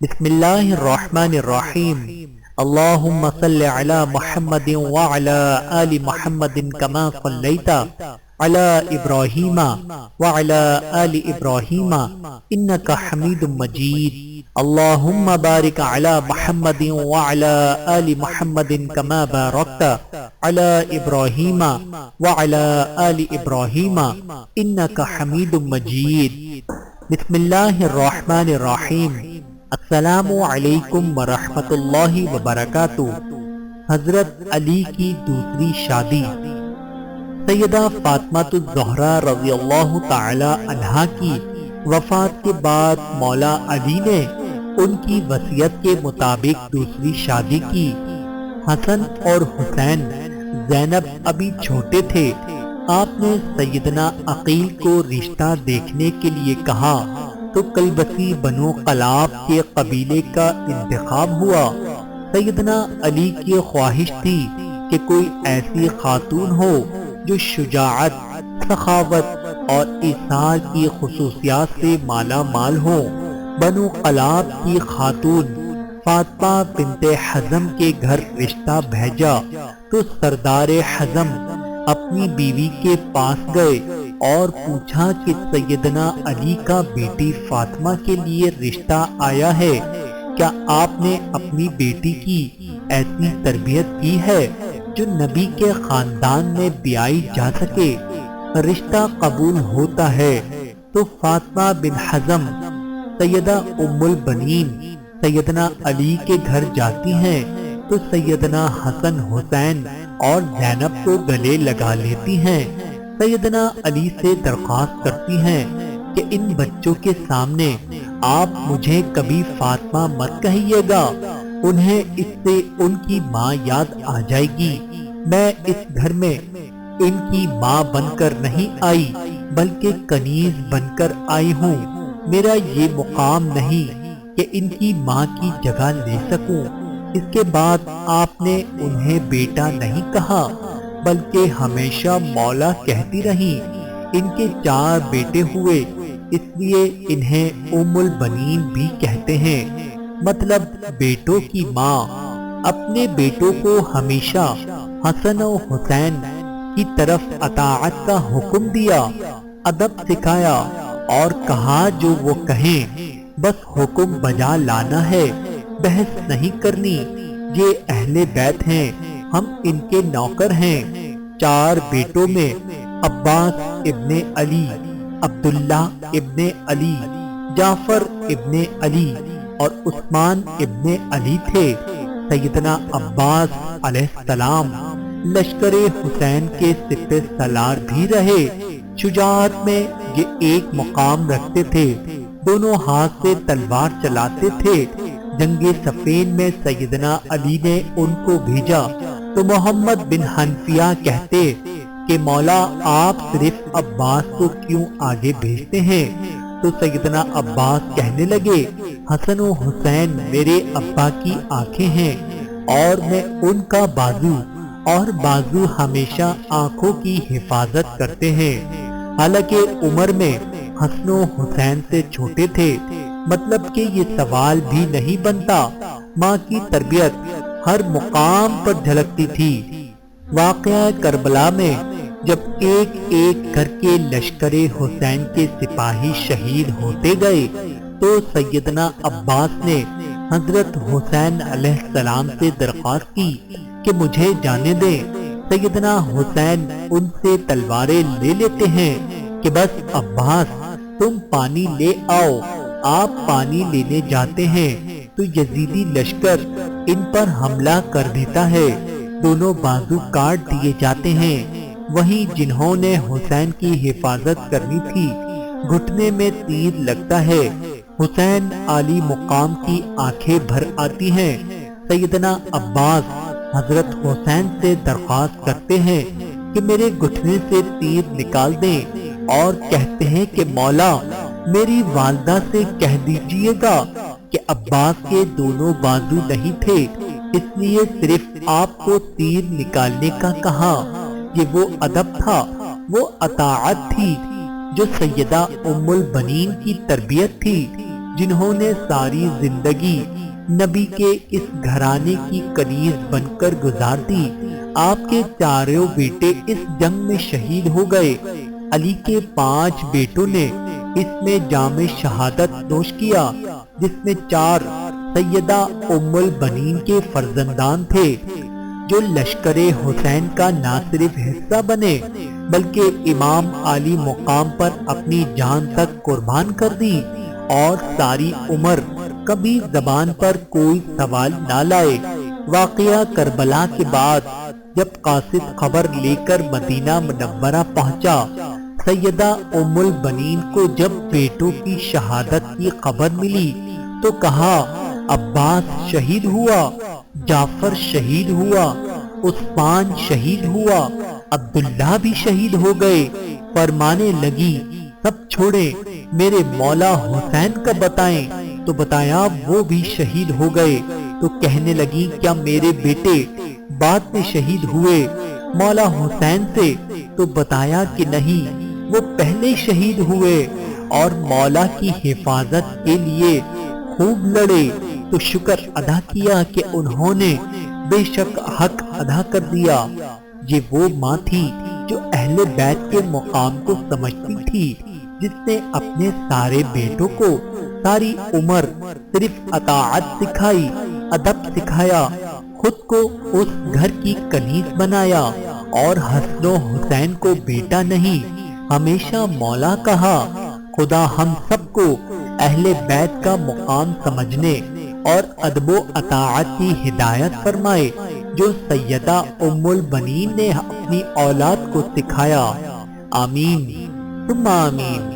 بسم اللہ الرحمن الرحیم اللہم صل علی محمد وعلی آل محمد کما صلیت علی ابراہیم وعلی آل ابراہیم انک حمید مجید اللہم بارک علی محمد وعلی آل محمد کما بارکت علی ابراہیم وعلی آل ابراہیم انک حمید مجید۔ بسم اللہ الرحمن الرحیم۔ السلام علیکم ورحمۃ اللہ وبرکاتہ۔ حضرت علی کی دوسری شادی۔ سیدہ فاطمہ الزہرا رضی اللہ تعالی عنہا کی وفات کے بعد مولا علی نے ان کی وصیت کے مطابق دوسری شادی کی۔ حسن اور حسین زینب ابھی چھوٹے تھے۔ آپ نے سیدنا عقیل کو رشتہ دیکھنے کے لیے کہا تو کلبسی بنو قلاب کے قبیلے کا انتخاب ہوا۔ سیدنا علی کی خواہش تھی کہ کوئی ایسی خاتون ہو جو شجاعت، سخاوت اور ایثار کی خصوصیات سے مالا مال ہو۔ بنو قلاب کی خاتون فاطمہ بنت حزم کے گھر رشتہ بھیجا تو سردار حزم اپنی بیوی کے پاس گئے اور پوچھا کہ سیدنا علی کا بیٹی فاطمہ کے لیے رشتہ آیا ہے، کیا آپ نے اپنی بیٹی کی ایسی تربیت کی ہے جو نبی کے خاندان میں بیائی جا سکے؟ رشتہ قبول ہوتا ہے تو فاطمہ بن حزم سیدہ ام البنین سیدنا علی کے گھر جاتی ہیں تو سیدنا حسن، حسین اور زینب کو گلے لگا لیتی ہیں۔ سیدنا علی سے درخواست کرتی ہیں کہ ان بچوں کے سامنے آپ مجھے کبھی فاطمہ مت کہیے گا، انہیں اس سے ان کی ماں یاد آ جائے گی۔ میں اس گھر میں ان کی ماں بن کر نہیں آئی بلکہ کنیز بن کر آئی ہوں۔ میرا یہ مقام نہیں کہ ان کی ماں کی جگہ لے سکوں۔ اس کے بعد آپ نے انہیں بیٹا نہیں کہا بلکہ ہمیشہ مولا کہتی رہی۔ ان کے 4 بیٹے ہوئے، اس لیے انہیں ام البنین بھی کہتے ہیں، مطلب بیٹوں کی ماں۔ اپنے بیٹوں کو ہمیشہ حسن و حسین کی طرف اطاعت کا حکم دیا، ادب سکھایا اور کہا جو وہ کہیں بس حکم بجا لانا ہے، بحث نہیں کرنی۔ یہ اہل بیت ہیں، ہم ان کے نوکر ہیں۔ 4 بیٹوں میں عباس ابن علی، عبداللہ ابن علی، جعفر ابن علی اور عثمان ابن علی تھے۔ سیدنا عباس علیہ السلام لشکر حسین کے سپہ سالار بھی رہے۔ شجاعت میں یہ ایک مقام رکھتے تھے، دونوں ہاتھ سے تلوار چلاتے تھے۔ جنگ صفین میں سیدنا علی نے ان کو بھیجا تو محمد بن حنفیہ کہتے کہ مولا آپ صرف عباس کو کیوں آگے بھیجتے ہیں؟ تو سیدنا عباس کہنے لگے حسن و حسین میرے ابا کی آنکھیں ہیں اور میں ان کا بازو، اور بازو ہمیشہ آنکھوں کی حفاظت کرتے ہیں۔ حالانکہ عمر میں حسن و حسین سے چھوٹے تھے، مطلب کہ یہ سوال بھی نہیں بنتا۔ ماں کی تربیت ہر مقام پر جھلکتی تھی۔ واقعہ کربلا میں جب ایک ایک کر کے لشکر حسین کے سپاہی شہید ہوتے گئے تو سیدنا عباس نے حضرت حسین علیہ السلام سے درخواست کی کہ مجھے جانے دیں۔ سیدنا حسین ان سے تلواریں لے لیتے ہیں کہ بس عباس تم پانی لے آؤ۔ آپ پانی لینے جاتے ہیں تو یزیدی لشکر ان پر حملہ کر دیتا ہے، دونوں بازو کاٹ دیے جاتے ہیں۔ وہی جنہوں نے حسین کی حفاظت کرنی تھی، گھٹنے میں تیر لگتا ہے۔ حسین عالی مقام کی آنکھیں بھر آتی ہیں۔ سیدنا عباس حضرت حسین سے درخواست کرتے ہیں کہ میرے گھٹنے سے تیر نکال دیں اور کہتے ہیں کہ مولا میری والدہ سے کہہ دیجئے گا کہ عباس کے دونوں بازو نہیں تھے، اس لیے صرف آپ کو تیر نکالنے کا کہا۔ یہ وہ ادب تھا، وہ اطاعت تھی جو سیدہ ام البنین کی تربیت تھی۔ جنہوں نے ساری زندگی نبی کے اس گھرانے کی کنیز بن کر گزار دی۔ آپ کے چاروں بیٹے اس جنگ میں شہید ہو گئے۔ علی کے 5 بیٹوں نے اس میں جام شہادت نوش کیا، جس میں 4 سیدہ ام البنین کے فرزندان تھے، جو لشکر حسین کا نہ صرف حصہ بنے بلکہ امام عالی مقام پر اپنی جان تک قربان کر دی، اور ساری عمر کبھی زبان پر کوئی سوال نہ لائے۔ واقعہ کربلا کے بعد جب قاصد خبر لے کر مدینہ منورہ پہنچا، سیدہ ام البنین کو جب بیٹوں کی شہادت کی خبر ملی تو کہا، عباس شہید ہوا، جعفر شہید ہوا، عثمان شہید ہوا، عبداللہ بھی شہید ہو گئے۔ فرمانے لگی، سب چھوڑیں، میرے مولا حسین کا بتائیں۔ تو بتایا وہ بھی شہید ہو گئے۔ تو کہنے لگی، کیا میرے بیٹے بعد میں شہید ہوئے مولا حسین سے؟ تو بتایا کہ نہیں، وہ پہلے شہید ہوئے اور مولا کی حفاظت کے لیے خوب لڑے۔ تو شکر ادا کیا کہ انہوں نے بے شک حق ادا کر دیا۔ یہ وہ ماں تھی جو اہل بیت کے مقام کو سمجھتی تھی، جس نے اپنے سارے بیٹوں کو ساری عمر صرف اطاعت سکھائی، ادب سکھایا، خود کو اس گھر کی کنیز بنایا، اور حسن و حسین کو بیٹا نہیں ہمیشہ مولا کہا۔ خدا ہم سب کو اہل بیت کا مقام سمجھنے اور ادب و اطاعت کی ہدایت فرمائے، جو سیدہ ام البنین نے اپنی اولاد کو سکھایا۔ آمین ثم آمین۔